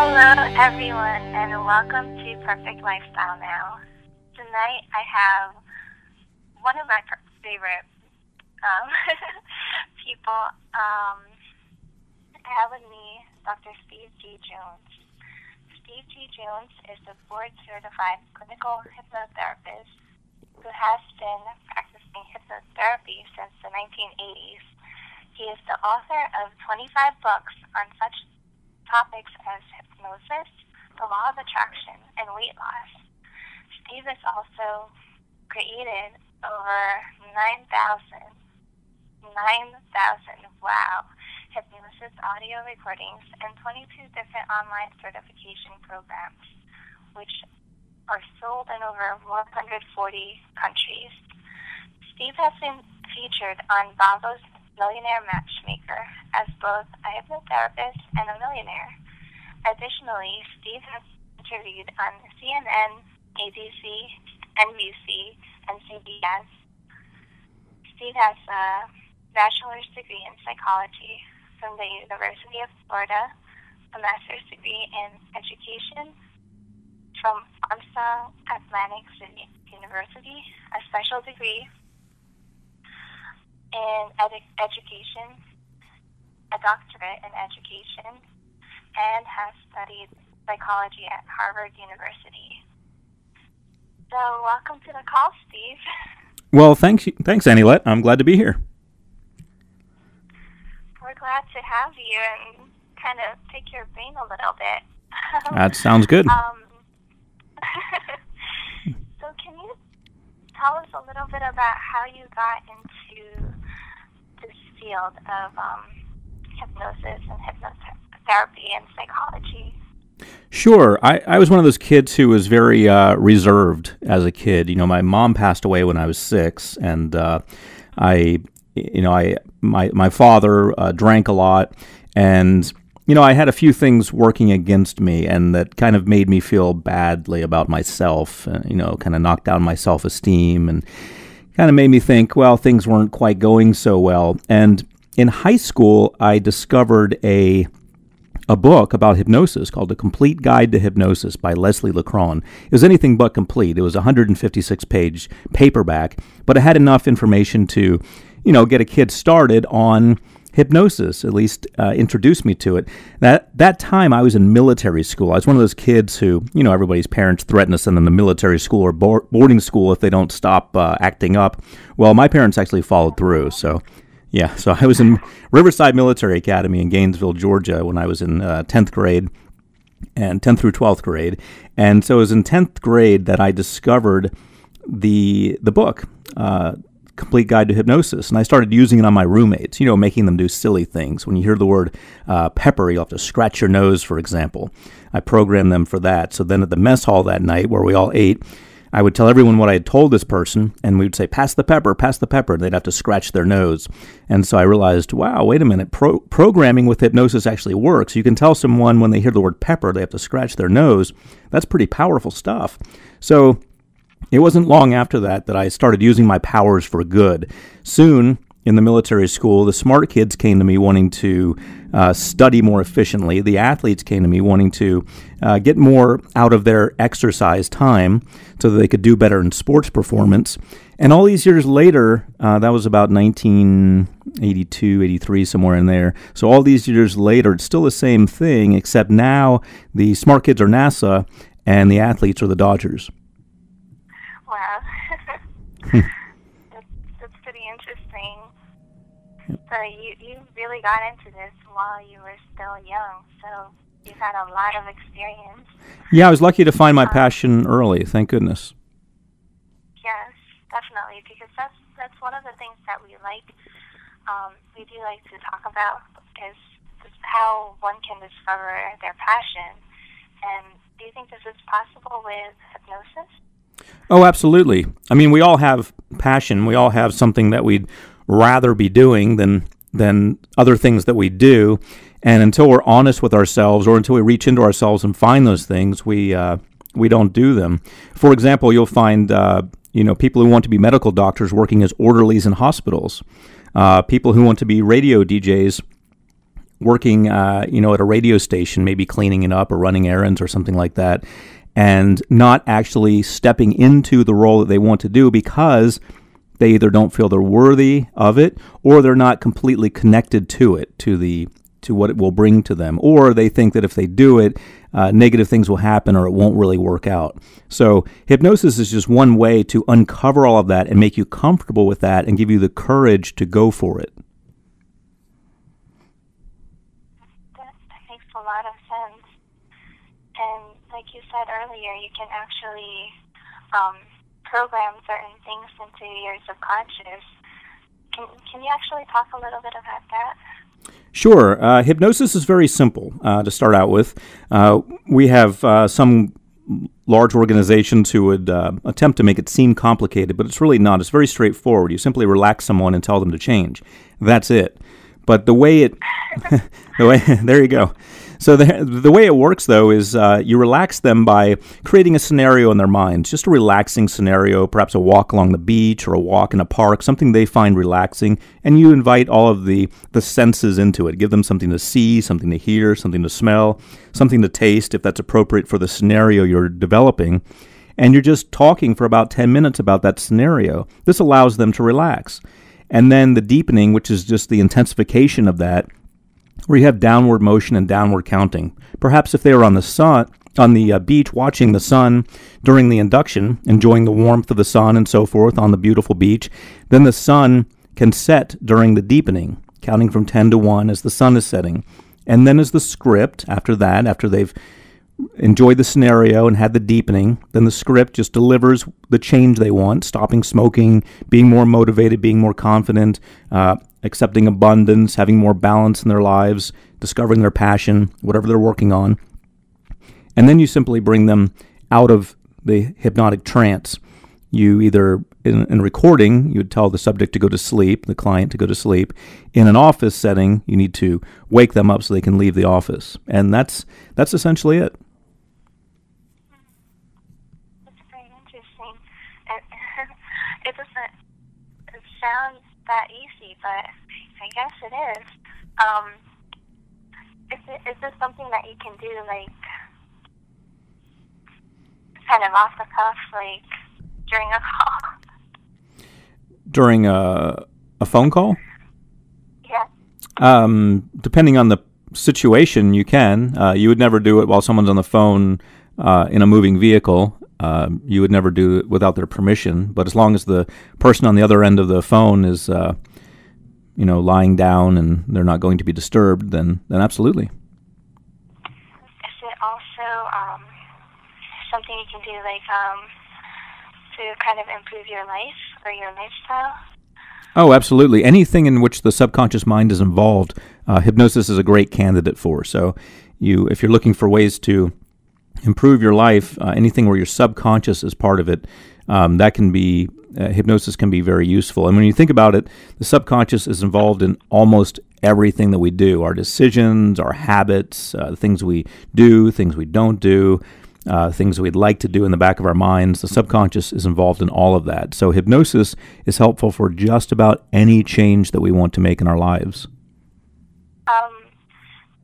Hello, everyone, and welcome to Perfect Lifestyle Now. Tonight, I have one of my favorite people. I have with me Dr. Steve G. Jones. Steve G. Jones is a board-certified clinical hypnotherapist who has been practicing hypnotherapy since the 1980s. He is the author of 25 books on such topics as hypnosis, the law of attraction, and weight loss. Steve has also created over 9,000, wow, hypnosis audio recordings and 22 different online certification programs, which are sold in over 140 countries. Steve has been featured on Bravo's Millionaire Matchmaker as both a hypnotherapist and a millionaire. Additionally, Steve has interviewed on CNN, ABC, NBC, and CBS. Steve has a bachelor's degree in psychology from the University of Florida, a master's degree in education from Armstrong Atlantic City University, a special degree in education, a doctorate in education, and has studied psychology at Harvard University. So, welcome to the call, Steve. Well, thanks, Annielette. I'm glad to be here. We're glad to have you and kind of pick your brain a little bit. That sounds good. So, can you tell us a little bit about how you got into this field of hypnosis and hypnotherapy and psychology? Sure. I was one of those kids who was very reserved as a kid. You know, my mom passed away when I was 6, and my father drank a lot, and I had a few things working against me, and that kind of made me feel badly about myself. Kind of knocked down my self-esteem, and kind of made me think, well, things weren't quite going so well. And in high school, I discovered a book about hypnosis called A Complete Guide to Hypnosis by Leslie LeCron. It was anything but complete. It was a 156-page paperback, but it had enough information to, get a kid started on hypnosis, at least introduce me to it. That time, I was in military school. I was one of those kids who, everybody's parents threaten to send them to military school or boarding school if they don't stop acting up. Well, my parents actually followed through, so... Yeah, so I was in Riverside Military Academy in Gainesville, Georgia, when I was in 10th grade, and 10th through 12th grade. And so it was in 10th grade that I discovered the book, Complete Guide to Hypnosis, and I started using it on my roommates, making them do silly things. When you hear the word pepper, you'll have to scratch your nose, for example. I programmed them for that. So then at the mess hall that night, where we all ate, I would tell everyone what I had told this person, and we would say, pass the pepper, and they'd have to scratch their nose. And so I realized, wow, wait a minute, programming with hypnosis actually works. You can tell someone when they hear the word pepper, they have to scratch their nose. That's pretty powerful stuff. So it wasn't long after that I started using my powers for good. Soon, in the military school, the smart kids came to me wanting to study more efficiently. The athletes came to me wanting to get more out of their exercise time so that they could do better in sports performance. And all these years later, that was about 1982, 83, somewhere in there. So all these years later, it's still the same thing, except now the smart kids are NASA and the athletes are the Dodgers. Wow. That's pretty interesting. So you really got into this while you were still young, so you've had a lot of experience. Yeah, I was lucky to find my passion early, thank goodness. Yes, definitely, because that's one of the things that we like. We do like to talk about is how one can discover their passion. And do you think this is possible with hypnosis? Oh, absolutely. I mean, we all have passion. We all have something that we'd rather be doing than other things that we do. And until we're honest with ourselves, or until we reach into ourselves and find those things, we don't do them. For example, you'll find people who want to be medical doctors working as orderlies in hospitals, people who want to be radio DJs working, at a radio station, maybe cleaning it up or running errands or something like that, and not actually stepping into the role that they want to do because they either don't feel they're worthy of it, or they're not completely connected to it, to what it will bring to them, or they think that if they do it, negative things will happen or it won't really work out. So hypnosis is just one way to uncover all of that and make you comfortable with that and give you the courage to go for it. That makes a lot of sense. And like you said earlier, you can actually program certain things into your subconscious. Can you actually talk a little bit about that? Sure. Hypnosis is very simple to start out with. We have some large organizations who would attempt to make it seem complicated, but it's really not. It's very straightforward. You simply relax someone and tell them to change. That's it. But the way it, there you go. So the way it works, though, is you relax them by creating a scenario in their minds, just a relaxing scenario, perhaps a walk along the beach or a walk in a park, something they find relaxing, and you invite all of the senses into it. Give them something to see, something to hear, something to smell, something to taste, if that's appropriate for the scenario you're developing, and you're just talking for about 10 minutes about that scenario. This allows them to relax. And then the deepening, which is just the intensification of that, where you have downward motion and downward counting. Perhaps if they were on the beach watching the sun during the induction, enjoying the warmth of the sun and so forth on the beautiful beach, then the sun can set during the deepening, counting from 10 to 1 as the sun is setting. And then as the script, after that, after they've enjoyed the scenario and had the deepening, then the script just delivers the change they want, stopping smoking, being more motivated, being more confident, accepting abundance, having more balance in their lives, discovering their passion, whatever they're working on. And then you simply bring them out of the hypnotic trance. You either, in a recording, you would tell the subject to go to sleep, the client to go to sleep. In an office setting, you need to wake them up so they can leave the office. And that's essentially it. That's very interesting. It doesn't sound that easy, but I guess it is. Is this something that you can do, like, kind of off the cuff, like, during a call? During a phone call? Yeah. Depending on the situation, you can. You would never do it while someone's on the phone in a moving vehicle. You would never do it without their permission. But as long as the person on the other end of the phone is, lying down and they're not going to be disturbed, then absolutely. Is it also something you can do, like, to kind of improve your life or your lifestyle? Oh, absolutely. Anything in which the subconscious mind is involved, hypnosis is a great candidate for. So if you're looking for ways to improve your life, anything where your subconscious is part of it, that can be, hypnosis can be very useful. And when you think about it, the subconscious is involved in almost everything that we do, our decisions, our habits, things we do, things we don't do, things we'd like to do in the back of our minds. The subconscious is involved in all of that. So hypnosis is helpful for just about any change that we want to make in our lives.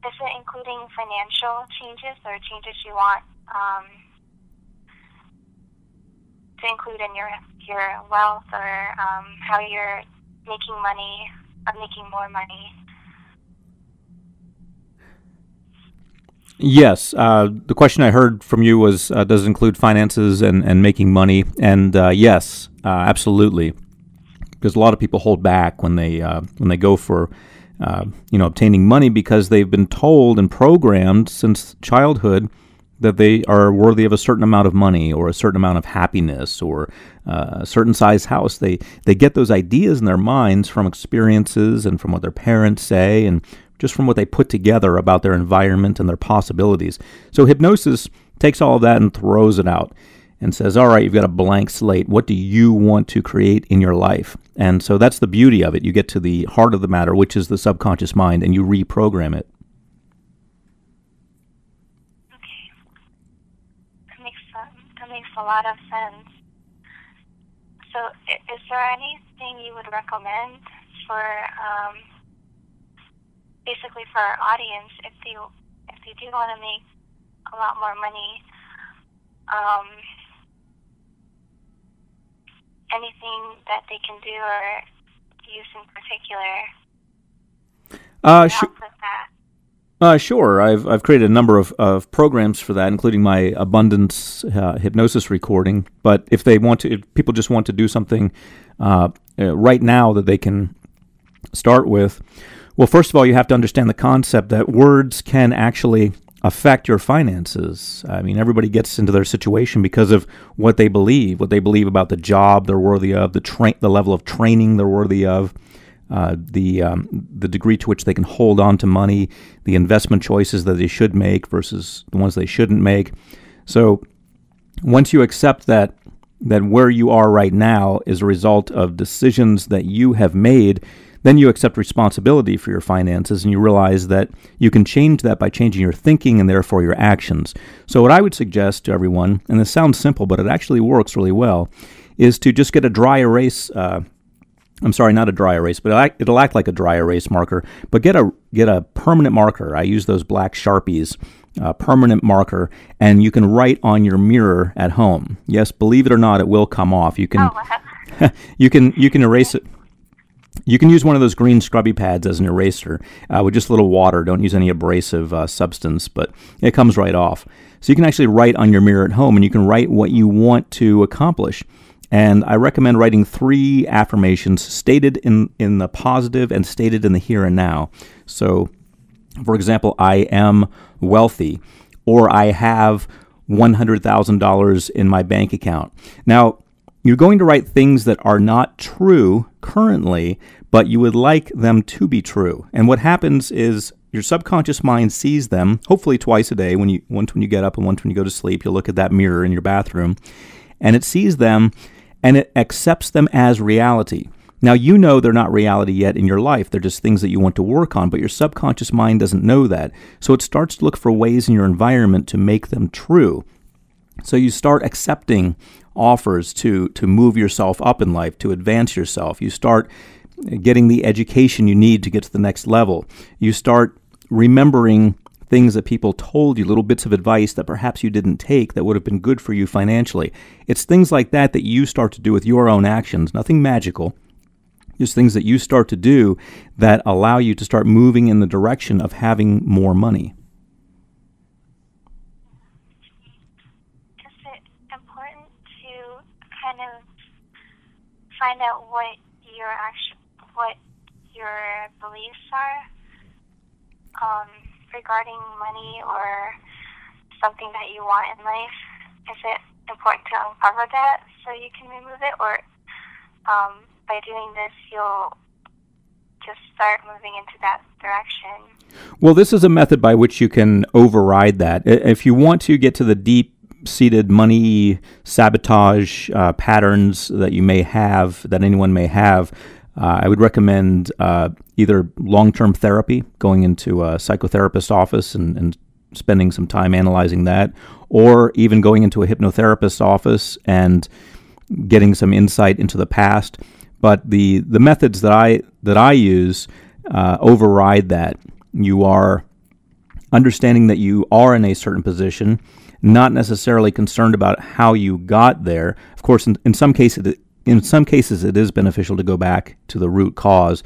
Is it including financial changes or changes you want to include in your wealth, or how you're making money, or making more money? Yes. The question I heard from you was, does it include finances and making money? And yes, absolutely. Because a lot of people hold back when they go for obtaining money, because they've been told and programmed since childhood that they are worthy of a certain amount of money or a certain amount of happiness or a certain size house. They get those ideas in their minds from experiences and from what their parents say and just from what they put together about their environment and their possibilities. So hypnosis takes all of that and throws it out and says, all right, you've got a blank slate. What do you want to create in your life? And so that's the beauty of it. You get to the heart of the matter, which is the subconscious mind, and you reprogram it. Okay. That makes a lot of sense. So is there anything you would recommend for basically for our audience, if they do want to make a lot more money, anything that they can do or use in particular to help with that? Sure. I've created a number of programs for that, including my abundance hypnosis recording. But if people just want to do something right now that they can start with, well, first of all, you have to understand the concept that words can actually affect your finances. I mean, everybody gets into their situation because of what they believe about the job they're worthy of, the level of training they're worthy of. The degree to which they can hold on to money, the investment choices that they should make versus the ones they shouldn't make. So once you accept that where you are right now is a result of decisions that you have made, then you accept responsibility for your finances and you realize that you can change that by changing your thinking and therefore your actions. So what I would suggest to everyone, and this sounds simple, but it actually works really well, is to just get a dry erase I'm sorry, not a dry erase, but it'll act like a dry erase marker. But get a permanent marker. I use those black Sharpies, permanent marker, and you can write on your mirror at home. Yes, believe it or not, it will come off. You can you can erase it. You can use one of those green scrubby pads as an eraser with just a little water. Don't use any abrasive substance, but it comes right off. So you can actually write on your mirror at home, and you can write what you want to accomplish. And I recommend writing 3 affirmations stated in the positive and stated in the here and now. So, for example, I am wealthy, or I have $100,000 in my bank account. Now, you're going to write things that are not true currently, but you would like them to be true. And what happens is your subconscious mind sees them, hopefully twice a day, once when you get up and once when you go to sleep. You'll look at that mirror in your bathroom, and it sees them, and it accepts them as reality. Now, you know they're not reality yet in your life. They're just things that you want to work on, but your subconscious mind doesn't know that. So it starts to look for ways in your environment to make them true. So you start accepting offers to move yourself up in life, to advance yourself. You start getting the education you need to get to the next level. You start remembering things that people told you, little bits of advice that perhaps you didn't take that would have been good for you financially. It's things like that that you start to do with your own actions, nothing magical, just things that you start to do that allow you to start moving in the direction of having more money. Is it important to kind of find out what your beliefs are? Regarding money or something that you want in life? Is it important to uncover that so you can remove it, or by doing this you'll just start moving into that direction? Well, this is a method by which you can override that. If you want to get to the deep-seated money sabotage patterns that you may have, that anyone may have, I would recommend either long-term therapy, going into a psychotherapist's office and spending some time analyzing that, or even going into a hypnotherapist's office and getting some insight into the past. But the methods that I use override that. You are understanding that you are in a certain position, not necessarily concerned about how you got there. Of course, in some cases, it is beneficial to go back to the root cause.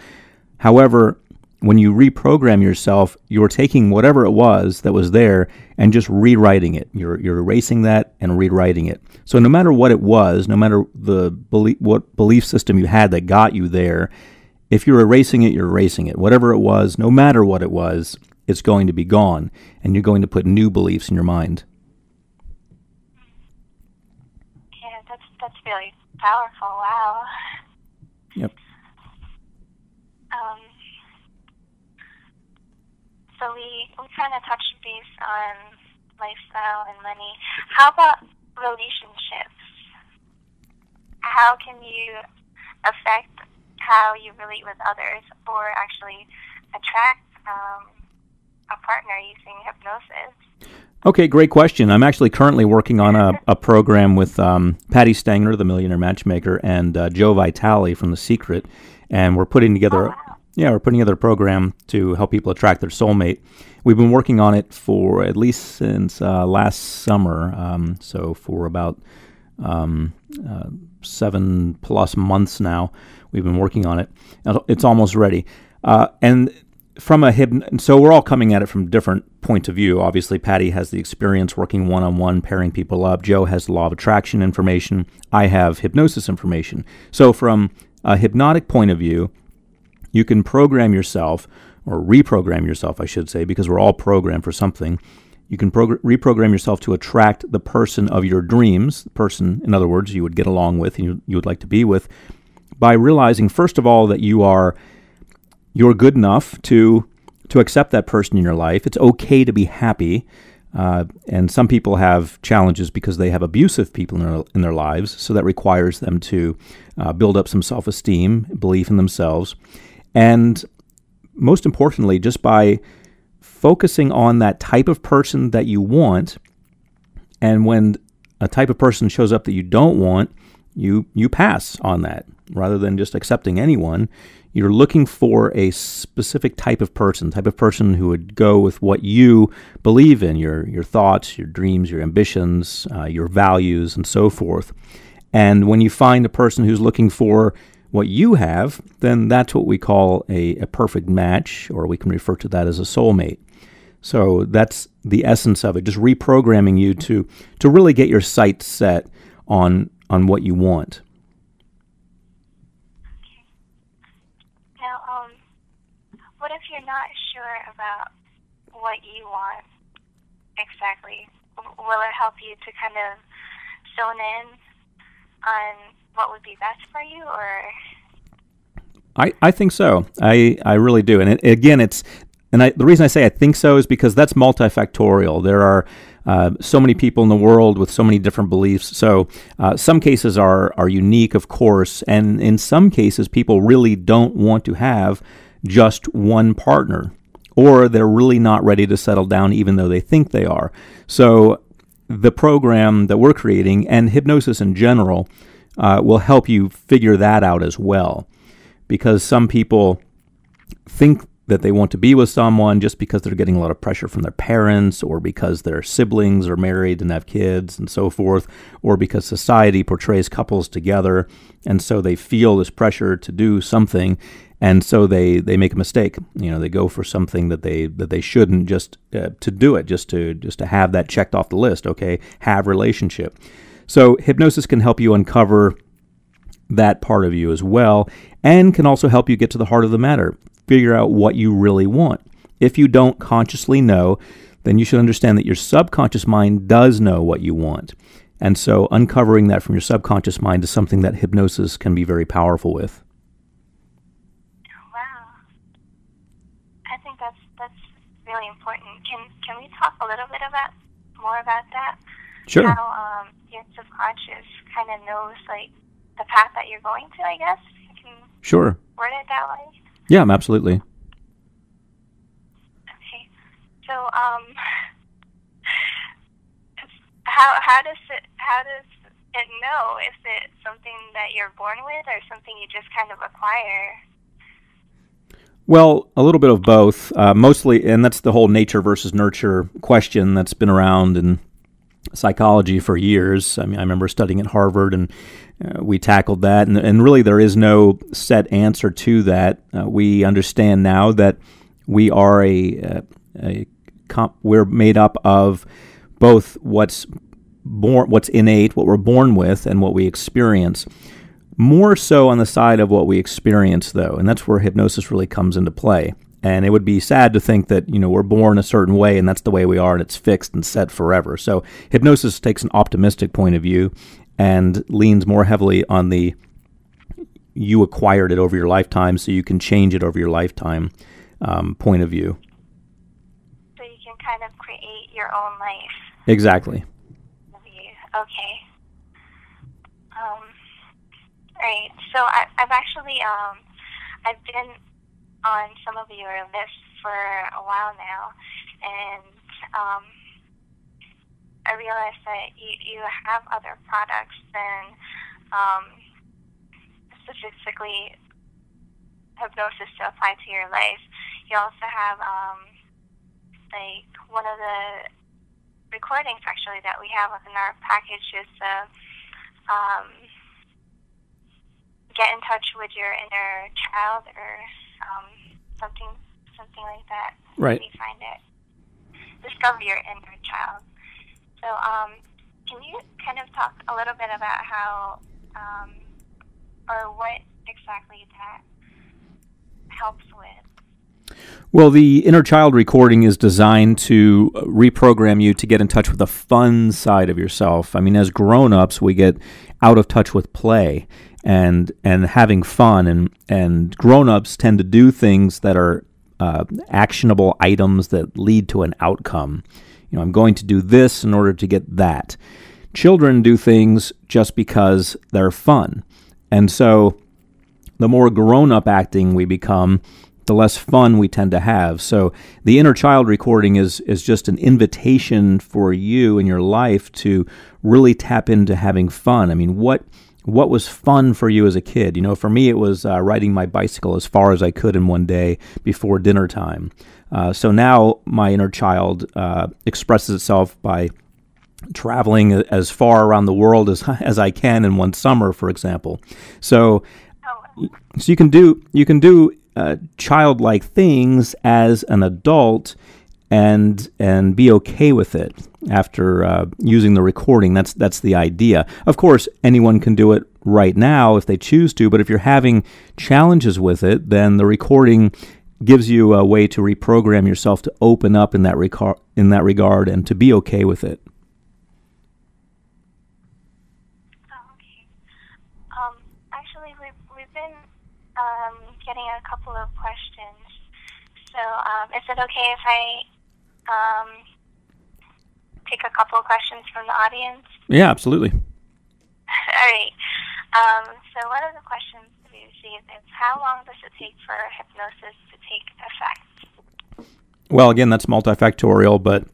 However, when you reprogram yourself, you're taking whatever it was that was there and just rewriting it. You're erasing that and rewriting it. So no matter what it was, no matter what belief system you had that got you there, if you're erasing it, you're erasing it. Whatever it was, no matter what it was, it's going to be gone, and you're going to put new beliefs in your mind. Yeah, that's really powerful. Wow. Yep. So we kind of touched base on lifestyle and money. How about relationships? How can you affect how you relate with others, or actually attract a partner using hypnosis? Okay, great question. I'm actually currently working on a program with Patty Stanger, the Millionaire Matchmaker, and Joe Vitale from The Secret, and we're putting together. Oh, wow. Yeah, we're putting together a program to help people attract their soulmate. We've been working on it for at least since last summer, so for about 7+ months now. We've been working on it. It's almost ready. And from so we're all coming at it from different points of view. Obviously, Patty has the experience working one-on-one, pairing people up. Joe has the law of attraction information. I have hypnosis information. So from a hypnotic point of view, you can program yourself, or reprogram yourself, I should say, because we're all programmed for something. You can reprogram yourself to attract the person of your dreams, the person, in other words, you would get along with and you would like to be with, by realizing, first of all, that you're good enough to accept that person in your life. It's okay to be happy. And some people have challenges because they have abusive people in their lives, so that requires them to build up some self-esteem, belief in themselves. And most importantly, just by focusing on that type of person that you want, and when a type of person shows up that you don't want, you pass on that. Rather than just accepting anyone, you're looking for a specific type of person who would go with what you believe in, your thoughts, your dreams, your ambitions, your values, and so forth. And when you find a person who's looking for what you have, then that's what we call a perfect match, or we can refer to that as a soulmate. So that's the essence of it, just reprogramming you to really get your sights set on what you want. What if you're not sure about what you want exactly? Will it help you to kind of zone in on what would be best for you, or? I think so. I really do. And the reason I say I think so is because that's multifactorial. There are so many people in the world with so many different beliefs. So some cases are unique, of course, and in some cases people really don't want to have just one partner, or they're really not ready to settle down even though they think they are. So the program that we're creating, and hypnosis in general, will help you figure that out as well. Because some people think that they want to be with someone just because they're getting a lot of pressure from their parents, or because their siblings are married and have kids and so forth, or because society portrays couples together, and so they feel this pressure to do something, and so they make a mistake. They go for something that they shouldn't, just to do it, just to have that checked off the list. Okay, have relationship. So hypnosis can help you uncover that part of you as well, and can also help you get to the heart of the matter. Figure out what you really want. If you don't consciously know, then you should understand that your subconscious mind does know what you want. And so uncovering that from your subconscious mind is something that hypnosis can be very powerful with. Wow. I think that's really important. Can we talk a little bit more about that? Sure. How your subconscious kind of knows, like, the path that you're going to, I guess? You can Sure. word it that way? Yeah, absolutely. Okay. So, how does it know if it's something that you're born with or something you just kind of acquire? Well, a little bit of both, mostly, and that's the whole nature versus nurture question that's been around in psychology for years. I mean, I remember studying at Harvard, and we tackled that, and really there is no set answer to that. We understand now that we are we're made up of both what's innate, what we're born with, and what we experience. More so on the side of what we experience, though, and that's where hypnosis really comes into play. And it would be sad to think that, we're born a certain way and that's the way we are and it's fixed and set forever. So hypnosis takes an optimistic point of view and leans more heavily on the you acquired it over your lifetime, so you can change it over your lifetime point of view. So you can kind of create your own life. Exactly. Okay. Right. So I've actually I've been on some of your lists for a while now, and I realized that you have other products than specifically hypnosis to apply to your life. You also have like one of the recordings actually that we have within our package is get in touch with your inner child, or something like that. Right. Let me find it. Discover your inner child. So, can you kind of talk a little bit about how, or what exactly that helps with? Well, the inner child recording is designed to reprogram you to get in touch with the fun side of yourself. I mean, as grown-ups, we get out of touch with play and having fun, and grown-ups tend to do things that are actionable items that lead to an outcome. You know, I'm going to do this in order to get that. Children do things just because they're fun. And so the more grown-up acting we become, the less fun we tend to have. So the inner child recording is just an invitation for you in your life to really tap into having fun. I mean, what was fun for you as a kid? You know, for me, it was riding my bicycle as far as I could in one day before dinner time. So now my inner child expresses itself by traveling as far around the world as I can in one summer, for example. So you can do childlike things as an adult and be okay with it after using the recording. That's the idea. Of course, anyone can do it right now if they choose to, but if you're having challenges with it, then the recording gives you a way to reprogram yourself to open up in that regard and to be okay with it. Actually, we've been getting a couple of questions. So, is it okay if I take a couple of questions from the audience? Yeah, absolutely. All right. So one of the questions we received is, how long does it take for hypnosis to take effect? Well, again, that's multifactorial, but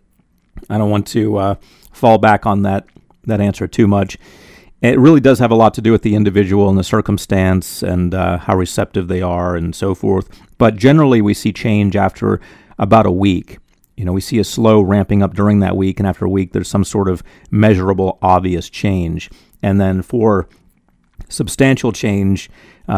I don't want to fall back on that answer too much. It really does have a lot to do with the individual and the circumstance and how receptive they are and so forth. But generally, we see change after about a week. You know, we see a slow ramping up during that week, and after a week, there's some sort of measurable, obvious change. And then for substantial change,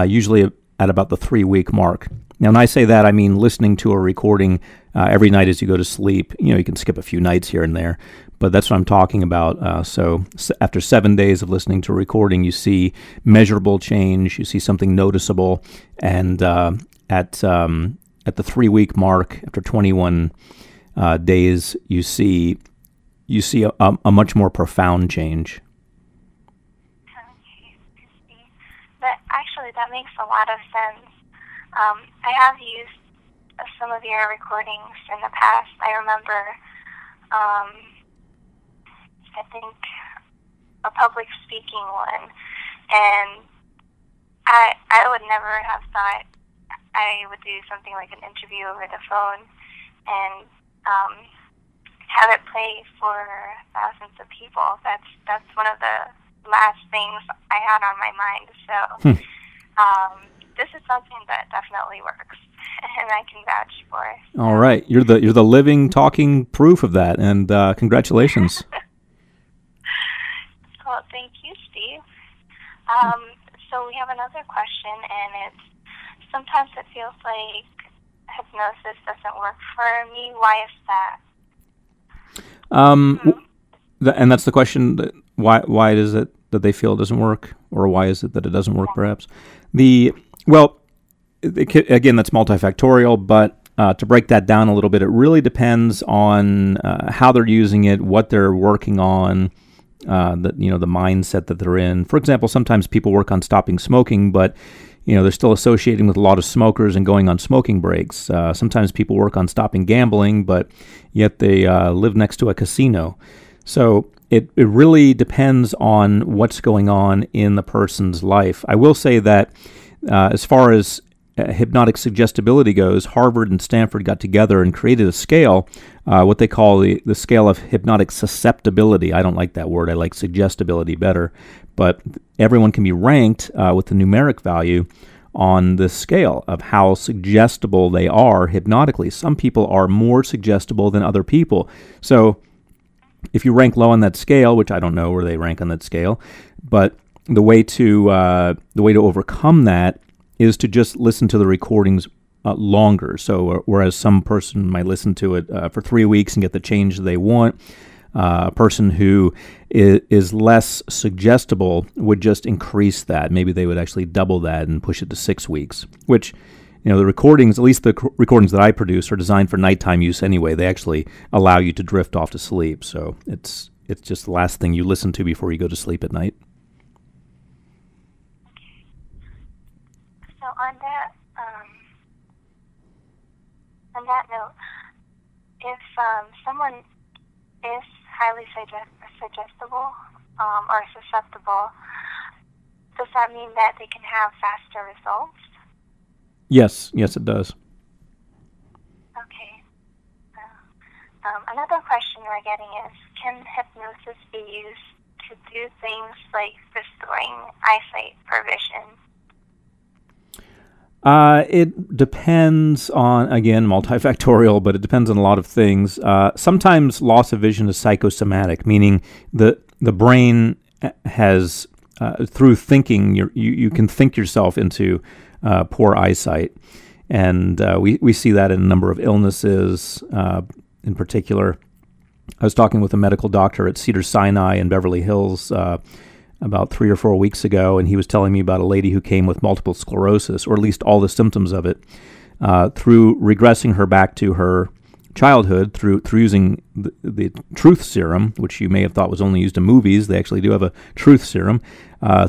usually at about the 3-week mark. Now, when I say that, I mean listening to a recording every night as you go to sleep. You know, you can skip a few nights here and there, but that's what I'm talking about. So after 7 days of listening to a recording, you see measurable change, you see something noticeable, and at the 3-week mark, after 21 days, you see a much more profound change. Actually, that makes a lot of sense. I have used some of your recordings in the past. I remember, I think, a public speaking one, and I would never have thought I would do something like an interview over the phone and have it play for thousands of people. That's one of the last things I had on my mind. So this is something that definitely works, and I can vouch for. All right, you're the living, talking proof of that, and congratulations. Well, thank you, Steve. So we have another question, and it's, sometimes it feels like hypnosis doesn't work for me. Why is that? And that's the question. Why is it that they feel it doesn't work, or why is it that it doesn't work? Perhaps again, that's multifactorial. But to break that down a little bit, it really depends on how they're using it, what they're working on, the mindset that they're in. For example, sometimes people work on stopping smoking, but they're still associating with a lot of smokers and going on smoking breaks. Sometimes people work on stopping gambling, but yet they live next to a casino. So it really depends on what's going on in the person's life. I will say that as far as hypnotic suggestibility goes, Harvard and Stanford got together and created a scale, what they call the scale of hypnotic susceptibility. I don't like that word. I like suggestibility better. But everyone can be ranked with the numeric value on the scale of how suggestible they are hypnotically. Some people are more suggestible than other people. So if you rank low on that scale, which I don't know where they rank on that scale, but the way to overcome that is to just listen to the recordings longer. So whereas some person might listen to it for 3 weeks and get the change they want, a person who is less suggestible would just increase that. Maybe they would actually double that and push it to 6 weeks, which, the recordings, at least the recordings that I produce, are designed for nighttime use anyway. They actually allow you to drift off to sleep. So it's just the last thing you listen to before you go to sleep at night. So on that note, if someone is highly suggestible or susceptible, does that mean that they can have faster results? Yes, it does. Okay. Another question we're getting is, can hypnosis be used to do things like restoring eyesight for vision? It depends on, again, multifactorial, but it depends on a lot of things. Sometimes loss of vision is psychosomatic, meaning the brain has, through thinking, you can think yourself into poor eyesight. And we see that in a number of illnesses. In particular, I was talking with a medical doctor at Cedars-Sinai in Beverly Hills about 3 or 4 weeks ago, and he was telling me about a lady who came with multiple sclerosis, or at least all the symptoms of it, through regressing her back to her childhood through using the truth serum, which you may have thought was only used in movies. They actually do have a truth serum.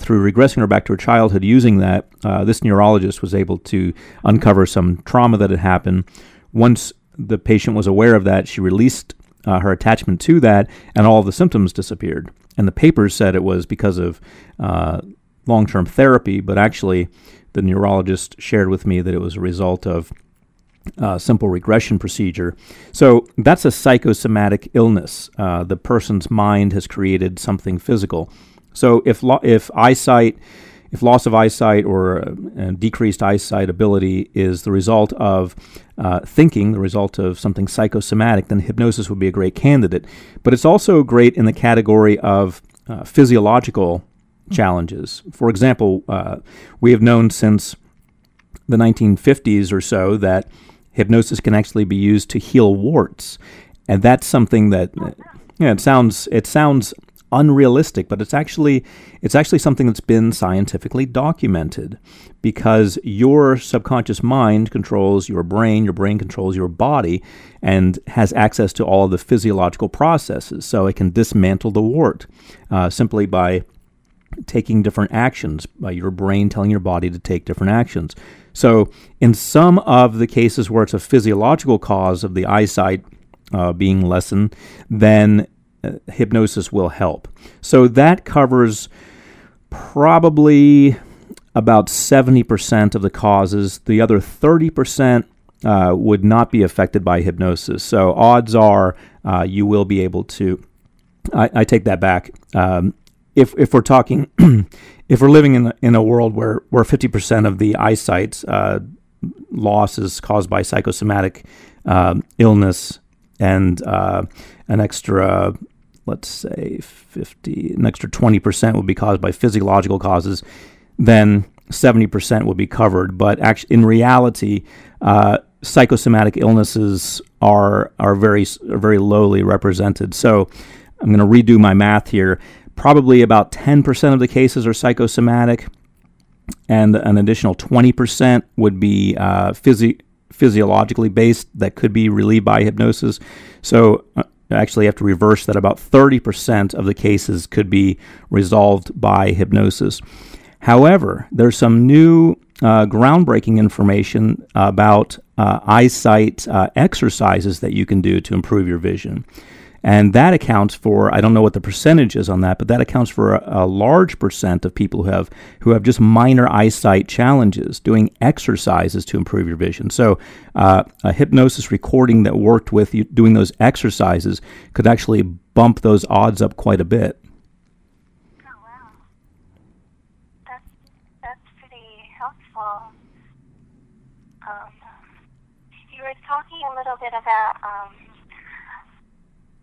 Through regressing her back to her childhood using that, this neurologist was able to uncover some trauma that had happened. Once the patient was aware of that, she released her attachment to that, and all of the symptoms disappeared. And the papers said it was because of long-term therapy, but actually the neurologist shared with me that it was a result of simple regression procedure. So that's a psychosomatic illness. The person's mind has created something physical. So if loss of eyesight or decreased eyesight ability is the result of thinking, the result of something psychosomatic, then hypnosis would be a great candidate. But it's also great in the category of physiological challenges. For example, we have known since the 1950s or so that hypnosis can actually be used to heal warts, and that's something that it sounds unrealistic, but it's actually something that's been scientifically documented, because your subconscious mind controls your brain controls your body, and has access to all of the physiological processes. So it can dismantle the wart simply by taking different actions, by your brain telling your body to take different actions. So in some of the cases where it's a physiological cause of the eyesight being lessened, then hypnosis will help. So that covers probably about 70% of the causes. The other 30% would not be affected by hypnosis. So odds are you will be able to. I take that back. If we're talking, if we're living in a world where 50% of the eyesight loss is caused by psychosomatic illness, and an extra, let's say an extra 20% would be caused by physiological causes, then 70% would be covered. But actually, in reality, psychosomatic illnesses are very lowly represented. So I'm going to redo my math here. Probably about 10% of the cases are psychosomatic, and an additional 20% would be physiologically based that could be relieved by hypnosis. So actually you have to reverse that. About 30% of the cases could be resolved by hypnosis. However, there's some new groundbreaking information about eyesight exercises that you can do to improve your vision. And that accounts for, I don't know what the percentage is on that, but that accounts for a large percent of people who have just minor eyesight challenges, doing exercises to improve your vision. So a hypnosis recording that worked with you doing those exercises could actually bump those odds up quite a bit. Oh, wow. That's pretty helpful. you were talking a little bit about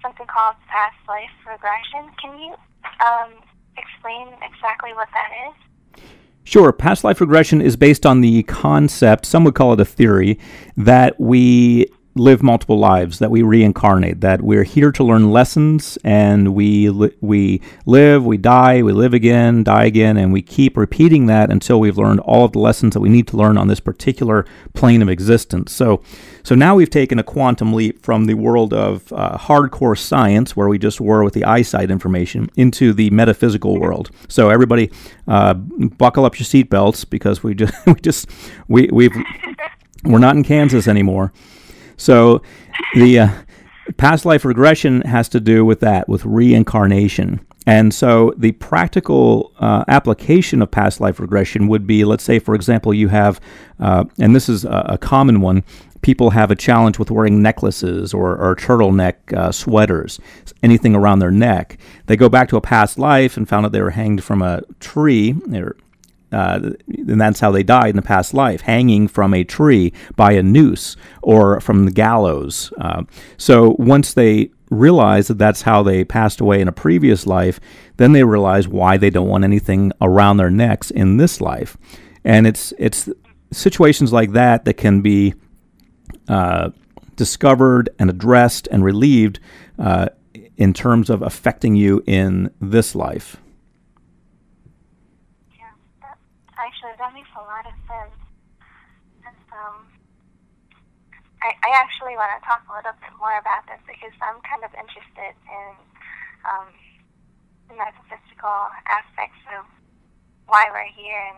something called past life regression. Can you explain exactly what that is? Sure. Past life regression is based on the concept, some would call it a theory, that we live multiple lives, that we reincarnate, that we're here to learn lessons, and we live, we die, we live again, die again, and we keep repeating that until we've learned all of the lessons that we need to learn on this particular plane of existence. So now we've taken a quantum leap from the world of hardcore science, where we just were with the eyesight information, into the metaphysical world. So everybody, buckle up your seatbelts, because we're not in Kansas anymore. So the past life regression has to do with that, with reincarnation. And so the practical application of past life regression would be, let's say, for example, you have, and this is a common one, people have a challenge with wearing necklaces or turtleneck sweaters, anything around their neck. They go back to a past life and found out they were hanged from a tree, and that's how they died in the past life, hanging from a tree by a noose or from the gallows. So once they realize that that's how they passed away in a previous life, then they realize why they don't want anything around their necks in this life. And it's situations like that that can be discovered and addressed and relieved in terms of affecting you in this life. Actually, that makes a lot of sense. And, I actually want to talk a little bit more about this, because I'm kind of interested in the metaphysical aspects of why we're here and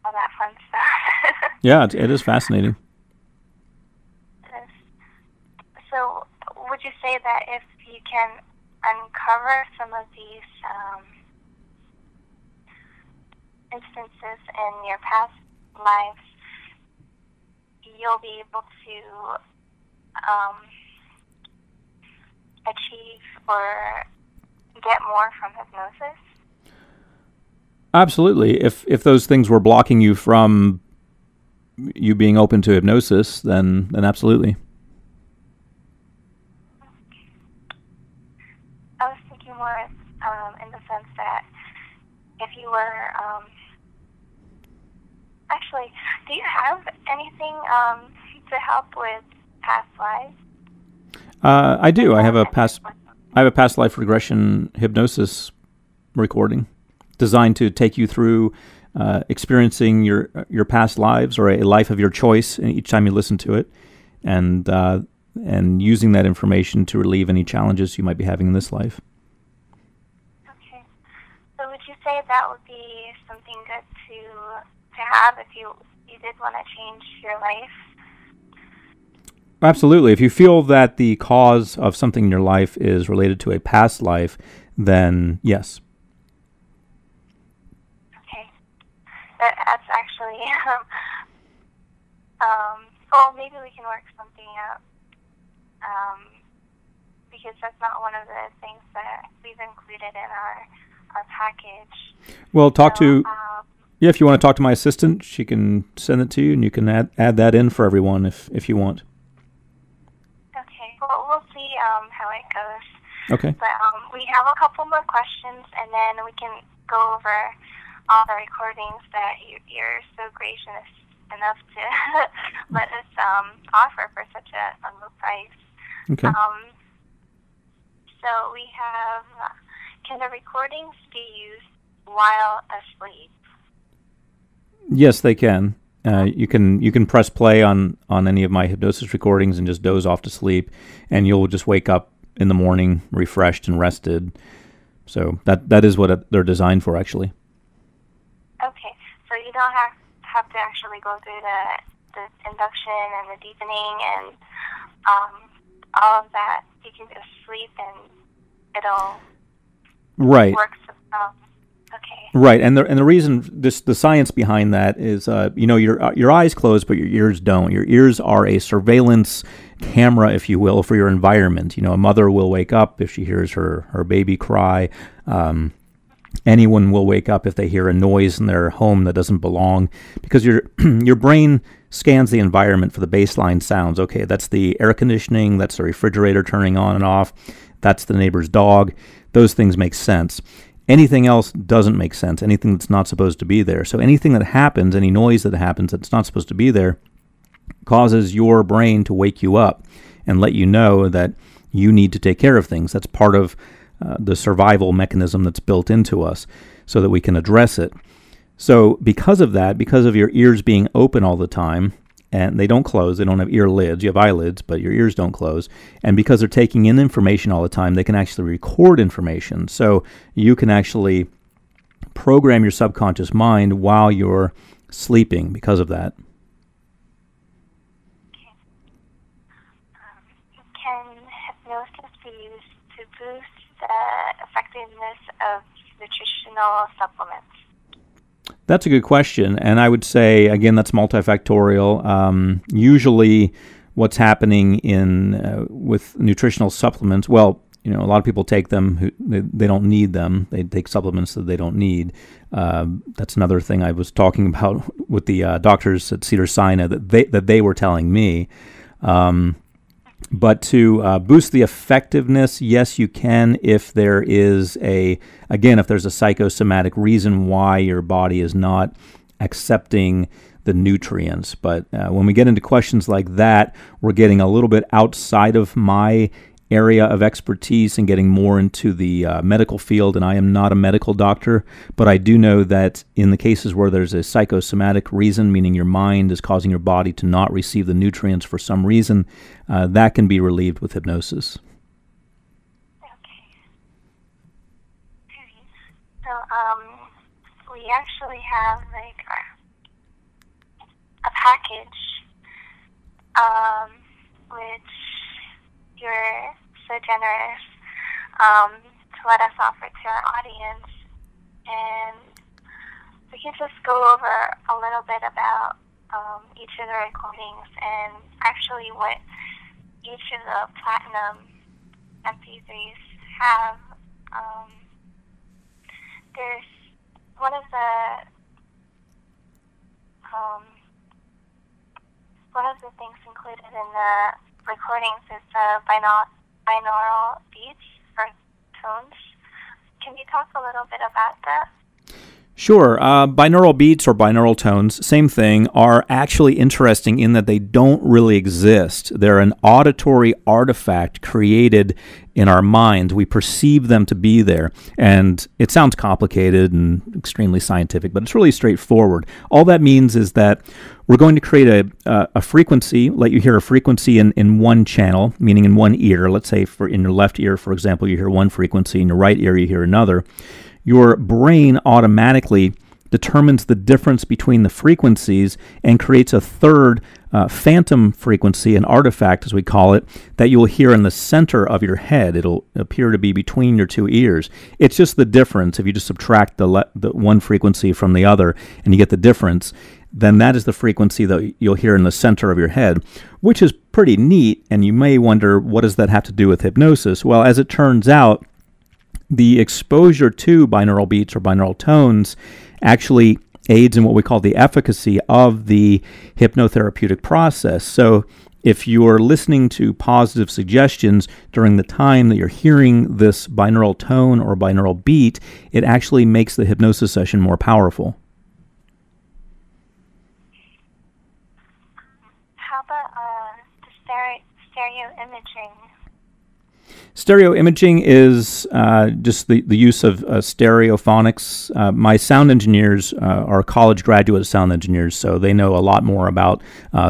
all that fun stuff. Yeah, it is fascinating. So would you say that if you can uncover some of these instances in your past lives, you'll be able to achieve or get more from hypnosis? Absolutely. If those things were blocking you from you being open to hypnosis, then absolutely. I was thinking more in the sense that if you were actually, do you have anything to help with past lives? I do. I have a past life regression hypnosis recording designed to take you through experiencing your past lives, or a life of your choice, each time you listen to it, and using that information to relieve any challenges you might be having in this life. Okay. So would you say that would be something good to have if you did want to change your life? Absolutely. If you feel that the cause of something in your life is related to a past life, then yes. Okay. That's actually, well, maybe we can work something out, because that's not one of the things that we've included in our package. Well, yeah, if you want to talk to my assistant, she can send it to you, and you can add that in for everyone if you want. Okay. Well, we'll see how it goes. Okay. But we have a couple more questions, and then we can go over all the recordings that you're so gracious enough to let us offer for such a low price. Okay. So we have, can the recordings be used while asleep? Yes, they can. You can press play on any of my hypnosis recordings and just doze off to sleep, and you'll just wake up in the morning refreshed and rested. So that is what they're designed for, actually. Okay, so you don't have to actually go through the induction and the deepening and all of that. You can just sleep and it'll work. Okay. Right, and the reason, the science behind that is, your eyes close, but your ears don't. Your ears are a surveillance camera, if you will, for your environment. A mother will wake up if she hears her baby cry. Anyone will wake up if they hear a noise in their home that doesn't belong, because your brain scans the environment for the baseline sounds. Okay, that's the air conditioning, that's the refrigerator turning on and off, that's the neighbor's dog. Those things make sense. Anything else doesn't make sense, anything that's not supposed to be there. So anything that happens, any noise that happens that's not supposed to be there, causes your brain to wake you up and let you know that you need to take care of things. That's part of the survival mechanism that's built into us so that we can address it. So because of that, because of your ears being open all the time, and they don't close, they don't have ear lids, you have eyelids, but your ears don't close, and because they're taking in information all the time, they can actually record information. So you can actually program your subconscious mind while you're sleeping because of that. Can hypnosis be used to boost the effectiveness of nutritional supplements? That's a good question, and I would say, again, that's multifactorial. Usually what's happening with nutritional supplements, well, a lot of people take them, they don't need them. They take supplements that they don't need. That's another thing I was talking about with the doctors at Cedars-Sinai that they were telling me. But to boost the effectiveness, yes, you can if there is if there's a psychosomatic reason why your body is not accepting the nutrients. But when we get into questions like that, we're getting a little bit outside of my area of expertise and getting more into the medical field, and I am not a medical doctor, but I do know that in the cases where there's a psychosomatic reason, meaning your mind is causing your body to not receive the nutrients for some reason, that can be relieved with hypnosis. Okay. So we actually have a package which you're so generous to let us offer to our audience, and we can just go over a little bit about each of the recordings and actually what each of the platinum MP3s have. There's one of the things included in the recordings is binaural beats or tones. Can you talk a little bit about that? Sure. Binaural beats or binaural tones, same thing, are actually interesting in that they don't really exist. They're an auditory artifact created in our minds. We perceive them to be there. And it sounds complicated and extremely scientific, but it's really straightforward. All that means is that we're going to create a frequency, let you hear a frequency in one channel, meaning in one ear. Let's say in your left ear, for example, you hear one frequency, in your right ear you hear another. Your brain automatically determines the difference between the frequencies and creates a third phantom frequency, an artifact as we call it, that you'll hear in the center of your head. It'll appear to be between your two ears. It's just the difference. If you just subtract the one frequency from the other and you get the difference, then that is the frequency that you'll hear in the center of your head, which is pretty neat. And you may wonder, what does that have to do with hypnosis? Well, as it turns out, the exposure to binaural beats or binaural tones actually aids in what we call the efficacy of the hypnotherapeutic process. So if you're listening to positive suggestions during the time that you're hearing this binaural tone or binaural beat, it actually makes the hypnosis session more powerful. How about the stereo imaging? Stereo imaging is just the use of stereophonics. My sound engineers are college graduate sound engineers, so they know a lot more about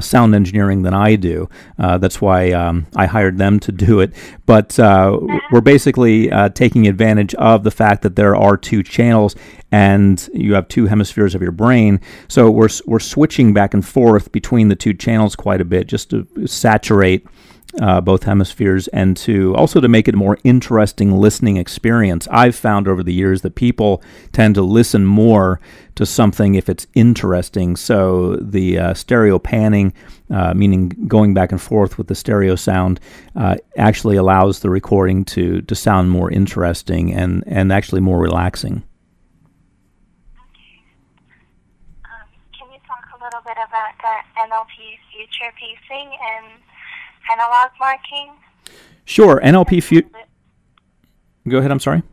sound engineering than I do. That's why I hired them to do it. But we're basically taking advantage of the fact that there are two channels and you have two hemispheres of your brain. So we're switching back and forth between the two channels quite a bit just to saturate both hemispheres and to make it a more interesting listening experience. I've found over the years that people tend to listen more to something if it's interesting. So the stereo panning, meaning going back and forth with the stereo sound, actually allows the recording to sound more interesting and actually more relaxing. Can you talk a little bit about the NLP future pacing and analog marking? Sure. Go ahead, I'm sorry.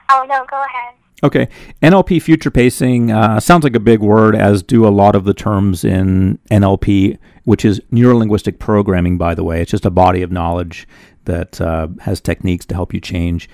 Oh, no, go ahead. Okay. NLP future pacing sounds like a big word, as do a lot of the terms in NLP, which is neuro-linguistic programming, by the way. It's just a body of knowledge that has techniques to help you change.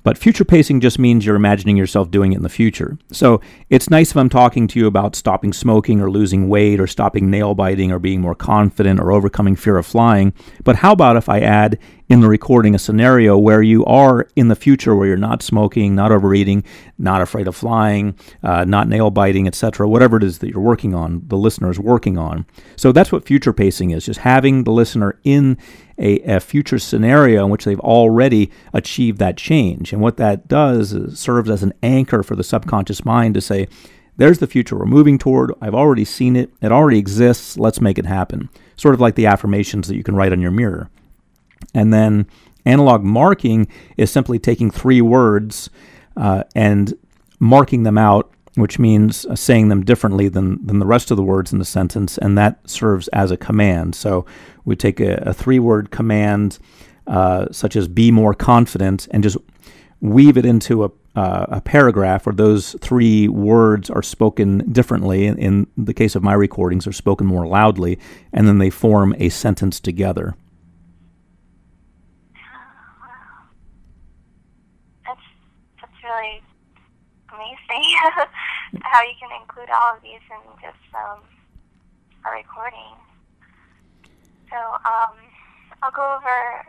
But future pacing just means you're imagining yourself doing it in the future. So it's nice if I'm talking to you about stopping smoking or losing weight or stopping nail biting or being more confident or overcoming fear of flying. But how about if I add in the recording a scenario where you are in the future, where you're not smoking, not overeating, not afraid of flying, not nail biting, etc., whatever it is that you're working on, the listener is working on. So that's what future pacing is, just having the listener in a future scenario in which they've already achieved that change. And what that does is serves as an anchor for the subconscious mind to say, there's the future we're moving toward. I've already seen it. It already exists. Let's make it happen. Sort of like the affirmations that you can write on your mirror. And then analog marking is simply taking 3 words and marking them out, which means saying them differently than the rest of the words in the sentence, and that serves as a command. So we take a 3-word command, such as be more confident, and just weave it into a paragraph where those 3 words are spoken differently. In the case of my recordings, they're spoken more loudly, and then they form a sentence together. That's really amazing how you can include all of these in just a recording. So I'll go over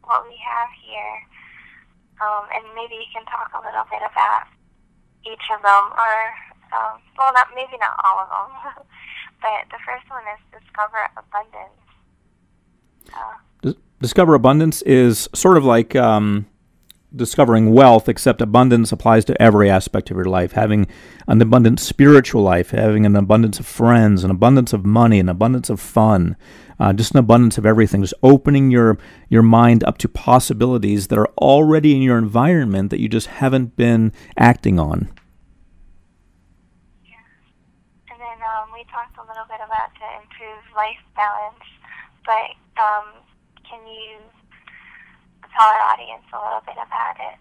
what we have here, and maybe you can talk a little bit about each of them, or well, maybe not all of them, but the first one is discover abundance. Discover abundance is sort of like discovering wealth, except abundance applies to every aspect of your life. Having an abundant spiritual life, having an abundance of friends, an abundance of money, an abundance of fun, just an abundance of everything. Just opening your mind up to possibilities that are already in your environment that you just haven't been acting on. Yeah. And then we talked a little bit about to improve life balance, but can you tell our audience a little bit about it?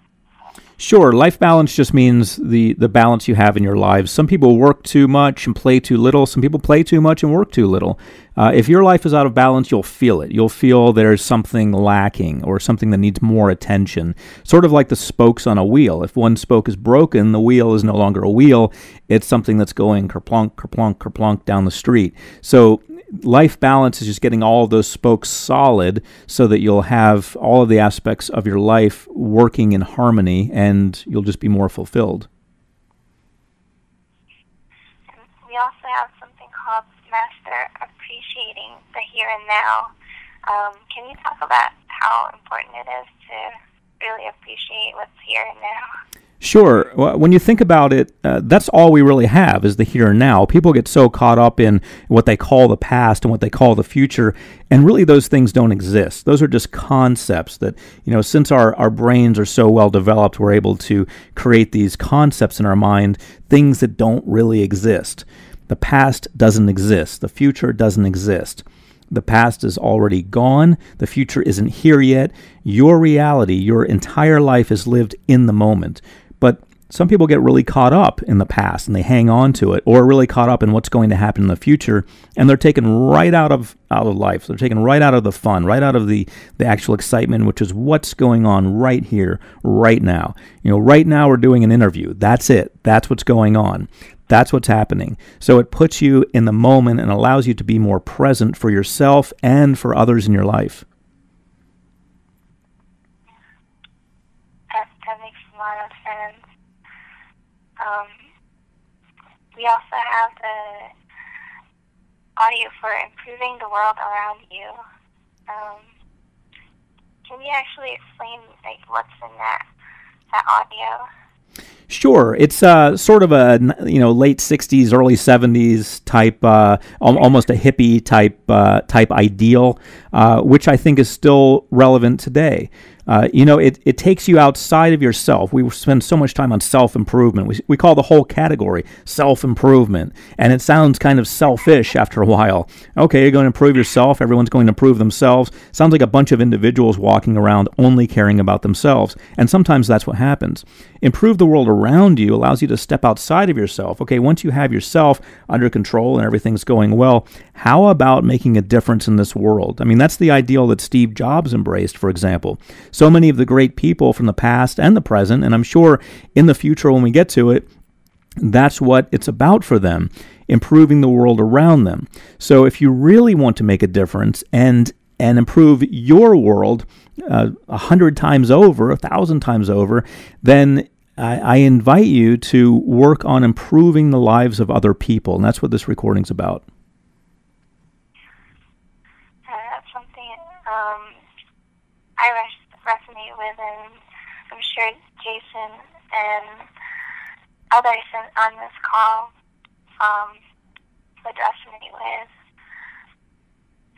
Sure. Life balance just means the balance you have in your lives. Some people work too much and play too little. Some people play too much and work too little. If your life is out of balance, you'll feel it. You'll feel there's something lacking or something that needs more attention. Sort of like the spokes on a wheel. If one spoke is broken, the wheel is no longer a wheel. It's something that's going kerplunk, kerplunk, kerplunk down the street. So life balance is just getting all of those spokes solid so that you'll have all of the aspects of your life working in harmony, and you'll just be more fulfilled. And we also have something called master appreciating the here and now. Can you talk about how important it is to really appreciate what's here and now? Sure. When you think about it, that's all we really have is the here and now. People get so caught up in what they call the past and what they call the future, and really those things don't exist. Those are just concepts that, since our brains are so well developed, we're able to create these concepts in our mind, things that don't really exist. The past doesn't exist. The future doesn't exist. The past is already gone. The future isn't here yet. Your reality, your entire life is lived in the moment. But some people get really caught up in the past and they hang on to it, or really caught up in what's going to happen in the future, and they're taken right out of life. They're taken right out of the fun, right out of the actual excitement, which is what's going on right here, right now. Right now we're doing an interview. That's it. That's what's going on. That's what's happening. So it puts you in the moment and allows you to be more present for yourself and for others in your life. That makes a lot of sense. We also have the audio for improving the world around you. Can you actually explain what's in that audio? Sure. It's sort of a late 60s, early 70s type, almost a hippie type ideal, which I think is still relevant today. It takes you outside of yourself. We spend so much time on self-improvement. We call the whole category self-improvement, and it sounds kind of selfish after a while. Okay, you're going to improve yourself. Everyone's going to improve themselves. Sounds like a bunch of individuals walking around only caring about themselves, and sometimes that's what happens. Improve the world around you allows you to step outside of yourself. Okay, once you have yourself under control and everything's going well, how about making a difference in this world? I mean, that's the ideal that Steve Jobs embraced, for example. So many of the great people from the past and the present, and I'm sure in the future when we get to it, that's what it's about for them, improving the world around them. So if you really want to make a difference and improve your world 100 times over, 1,000 times over, then I invite you to work on improving the lives of other people, and that's what this recording's about. That's something I resonate with, and I'm sure Jason and others on this call would resonate with.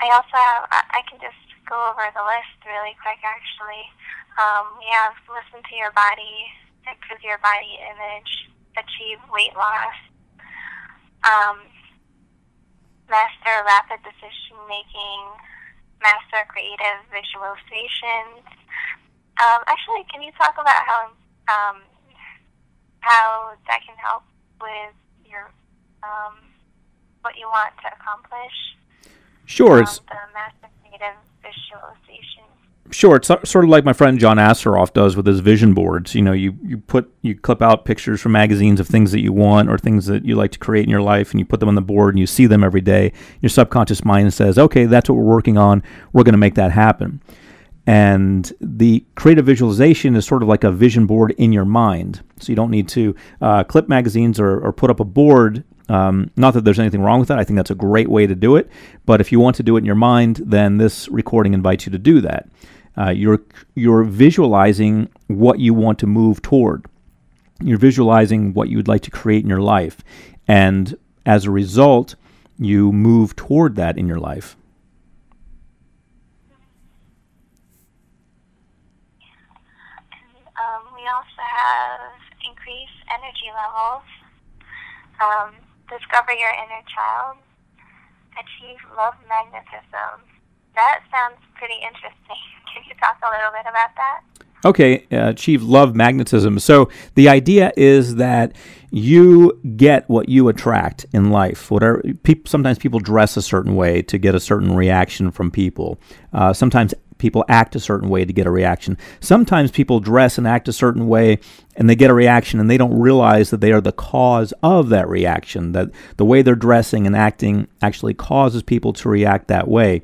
I can just go over the list really quick, actually. We have listen to your body, improve your body image, achieve weight loss, master rapid decision making, master creative visualization. Actually, can you talk about how that can help with your what you want to accomplish? Sure. The master creative visualization. Sure, it's sort of like my friend John Asseroff does with his vision boards. You clip out pictures from magazines of things that you want or things that you like to create in your life, and you put them on the board and you see them every day. Your subconscious mind says, okay, that's what we're working on. We're going to make that happen. And the creative visualization is sort of like a vision board in your mind. So you don't need to clip magazines or put up a board. Not that there's anything wrong with that. I think that's a great way to do it. But if you want to do it in your mind, then this recording invites you to do that. You're visualizing what you want to move toward. You're visualizing what you would like to create in your life. And as a result, you move toward that in your life. We also have increased energy levels, discover your inner child, achieve love magnetism. That sounds pretty interesting. Can you talk a little bit about that? Okay, achieve love magnetism. So the idea is that you get what you attract in life. Sometimes people dress a certain way to get a certain reaction from people. Sometimes people act a certain way to get a reaction. Sometimes people dress and act a certain way and they get a reaction and they don't realize that they are the cause of that reaction, that the way they're dressing and acting actually causes people to react that way.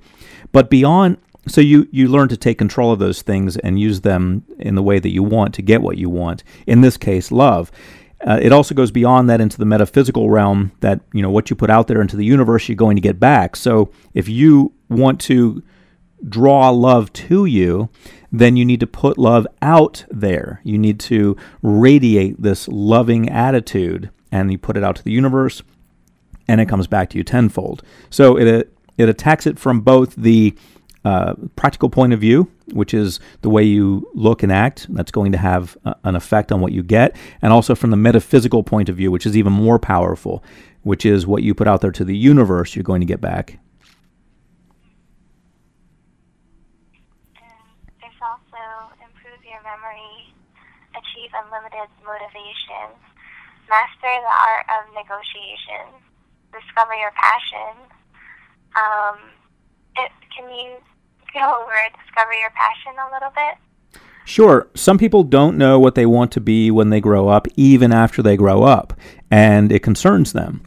But beyond, so you learn to take control of those things and use them in the way that you want to get what you want. In this case, love. It also goes beyond that into the metaphysical realm, that what you put out there into the universe, you're going to get back. So if you want to draw love to you, then you need to put love out there. You need to radiate this loving attitude, and you put it out to the universe, and it comes back to you tenfold. So it attacks it from both the practical point of view, which is the way you look and act. That's going to have an effect on what you get. And also from the metaphysical point of view, which is even more powerful, which is what you put out there to the universe, you're going to get back. There's also improve your memory, achieve unlimited motivation, master the art of negotiation, discover your passion. Can you go over discover your passion a little bit? Sure. Some people don't know what they want to be when they grow up, even after they grow up, and it concerns them.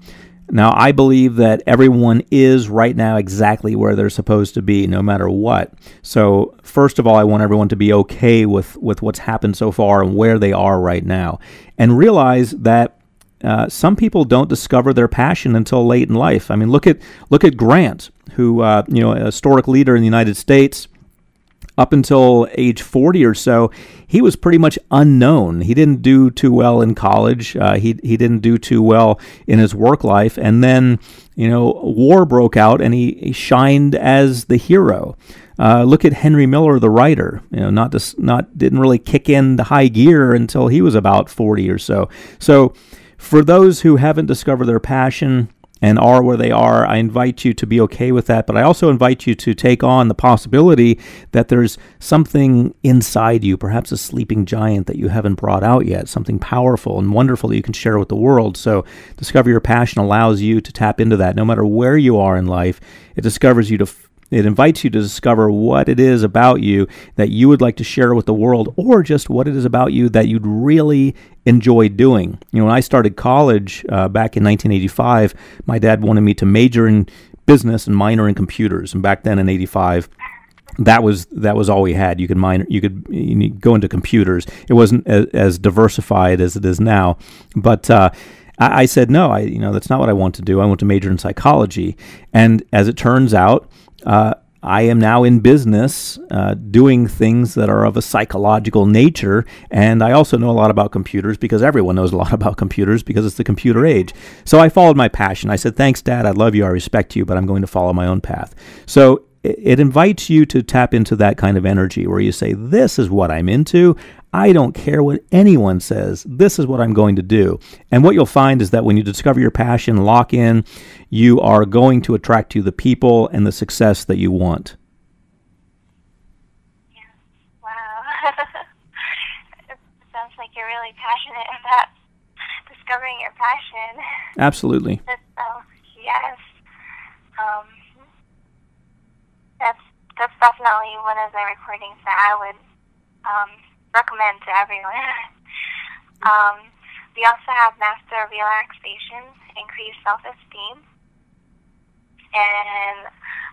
Now, I believe that everyone is right now exactly where they're supposed to be, no matter what. So, first of all, I want everyone to be okay with what's happened so far and where they are right now, and realize that some people don't discover their passion until late in life. I mean, look at Grant, who a historic leader in the United States. up until age 40 or so, he was pretty much unknown. He didn't do too well in college. He didn't do too well in his work life. And then, war broke out, and he shined as the hero. Look at Henry Miller, the writer. Didn't really kick in the high gear until he was about 40 or so. So, for those who haven't discovered their passion and are where they are, I invite you to be okay with that. But I also invite you to take on the possibility that there's something inside you, perhaps a sleeping giant that you haven't brought out yet, something powerful and wonderful that you can share with the world. So Discover Your Passion allows you to tap into that. No matter where you are in life, it invites you to discover what it is about you that you would like to share with the world, or just what it is about you that you'd really enjoy doing. When I started college back in 1985, my dad wanted me to major in business and minor in computers. And back then in '85, that was all we had. You could go into computers. It wasn't as diversified as it is now, but I said no. That's not what I want to do. I want to major in psychology. And as it turns out, I am now in business doing things that are of a psychological nature, and I also know a lot about computers because everyone knows a lot about computers because it's the computer age. So I followed my passion. I said, thanks, Dad, I love you, I respect you, but I'm going to follow my own path. So it invites you to tap into that kind of energy where you say, this is what I'm into. I don't care what anyone says. This is what I'm going to do. And what you'll find is that when you discover your passion, lock in, you are going to attract to you the people and the success that you want. Yeah. Wow. It sounds like you're really passionate about discovering your passion. Absolutely. Yes. That's definitely one of the recordings that I would recommend to everyone. We also have Master Relaxation, Increase Self-Esteem, and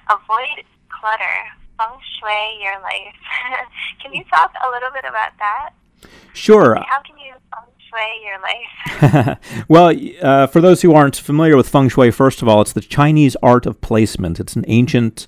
Avoid Clutter, Feng Shui Your Life. Can you talk a little bit about that? Sure. How can you feng shui your life? Well, for those who aren't familiar with feng shui, first of all, it's the Chinese art of placement. It's an ancient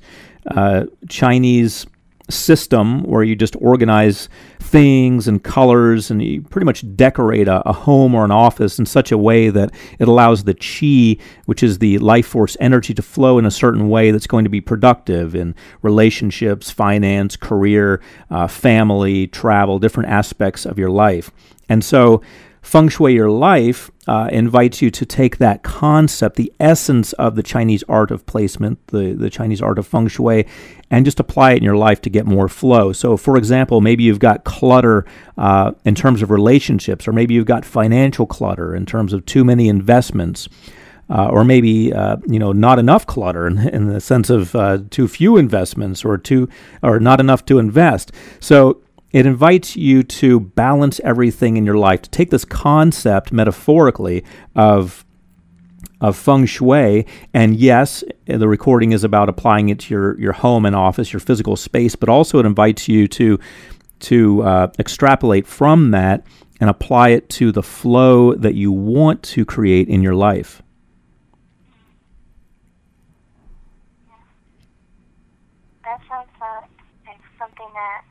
Chinese system where you just organize things and colors, and you pretty much decorate a home or an office in such a way that it allows the qi, which is the life force energy, to flow in a certain way that's going to be productive in relationships, finance, career, family, travel, different aspects of your life. And so Feng Shui Your Life invites you to take that concept, the essence of the Chinese art of placement, the Chinese art of Feng Shui, and just apply it in your life to get more flow. So, for example, maybe you've got clutter in terms of relationships, or maybe you've got financial clutter in terms of too many investments, or maybe not enough clutter in the sense of too few investments, or not enough to invest. So it invites you to balance everything in your life, to take this concept metaphorically of feng shui, and yes, the recording is about applying it to your home and office, your physical space, but also it invites you to extrapolate from that and apply it to the flow that you want to create in your life. That sounds like something that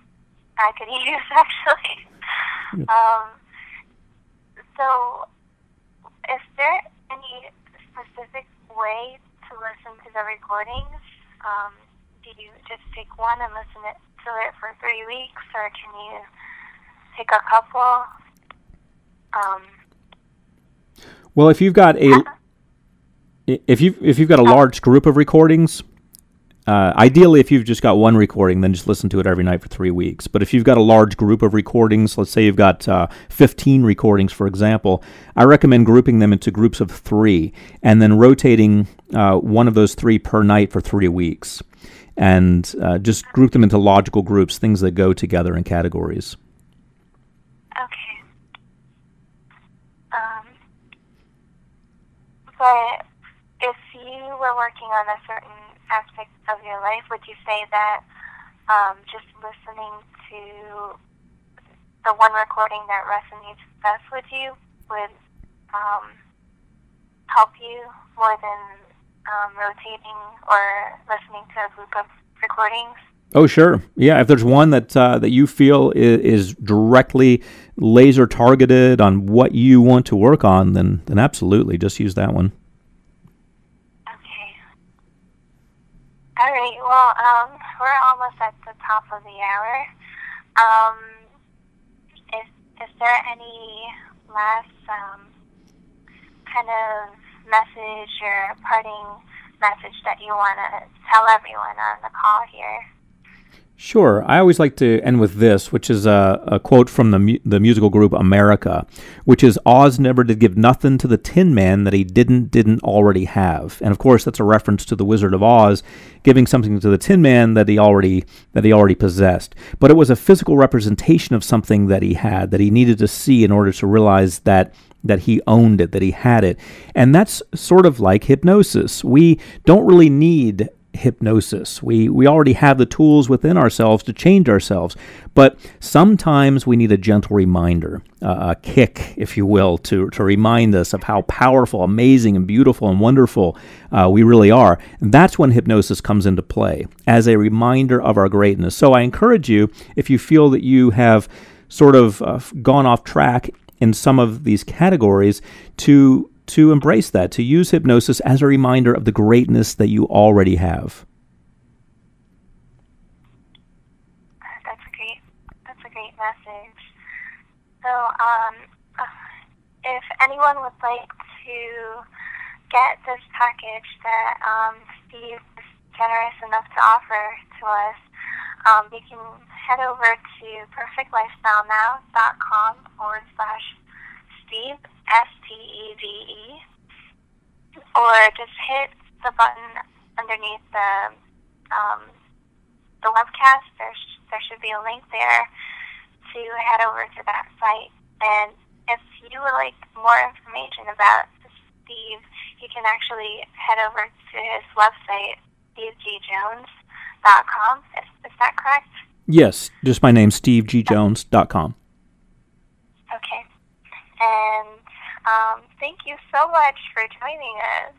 I could use, actually. So, is there any specific way to listen to the recordings? Do you just pick one and listen to it for 3 weeks, or can you pick a couple? Well, if you've got a large group of recordings, ideally, if you've just got one recording, then just listen to it every night for 3 weeks. But if you've got a large group of recordings, let's say you've got 15 recordings, for example, I recommend grouping them into groups of 3 and then rotating one of those 3 per night for 3 weeks. And just group them into logical groups, things that go together in categories. Okay. But if you were working on a certain aspect of your life, would you say that just listening to the one recording that resonates best with you would help you more than rotating or listening to a group of recordings? Oh, sure. Yeah, if there's one that you feel is directly laser targeted on what you want to work on, then absolutely, just use that one. Okay. All right. Well, we're almost at the top of the hour. Um, is there any last kind of message or parting message that you want to tell everyone on the call here? Sure. I always like to end with this, which is a quote from the musical group America, which is, Oz never did give nothing to the Tin Man that he didn't already have. And of course, that's a reference to the Wizard of Oz giving something to the Tin Man that he already possessed. But it was a physical representation of something that he had, that he needed to see in order to realize that he owned it, that he had it. And that's sort of like hypnosis. We don't really need hypnosis. We already have the tools within ourselves to change ourselves, but sometimes we need a gentle reminder, a kick, if you will, to remind us of how powerful, amazing, and beautiful and wonderful we really are. And that's when hypnosis comes into play, as a reminder of our greatness. So I encourage you, if you feel that you have sort of gone off track in some of these categories, to embrace that, to use hypnosis as a reminder of the greatness that you already have. That's a great message. So, if anyone would like to get this package that Steve is generous enough to offer to us, you can head over to perfectlifestylenow.com/Steve, STEVE, or just hit the button underneath the webcast. There should be a link there to head over to that site. And if you would like more information about Steve, you can actually head over to his website, stevegjones.com. Is that correct? Yes, just my name, stevegjones.com. Okay. And thank you so much for joining us.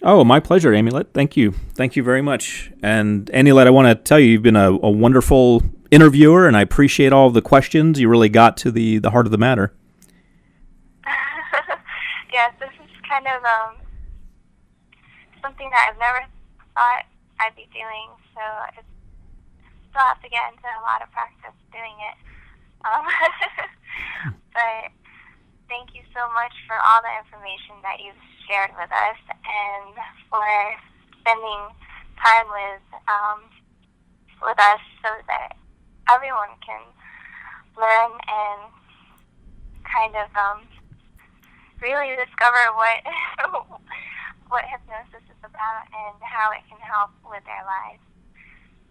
Oh, my pleasure, Amulet. Thank you. Thank you very much. And Amulet, I want to tell you, you've been a wonderful interviewer, and I appreciate all of the questions. You really got to the heart of the matter. Yes, this is kind of something that I've never thought I'd be doing, so I still have to get into a lot of practice doing it. But thank you so much for all the information that you've shared with us, and for spending time with us so that everyone can learn and kind of really discover what hypnosis is about and how it can help with their lives.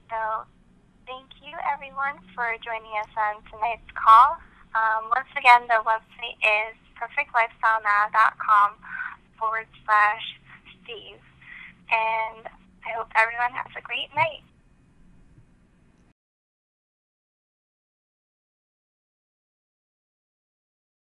So thank you, everyone, for joining us on tonight's call. Once again, the website is perfectlifestylenow.com/Steve. And I hope everyone has a great night.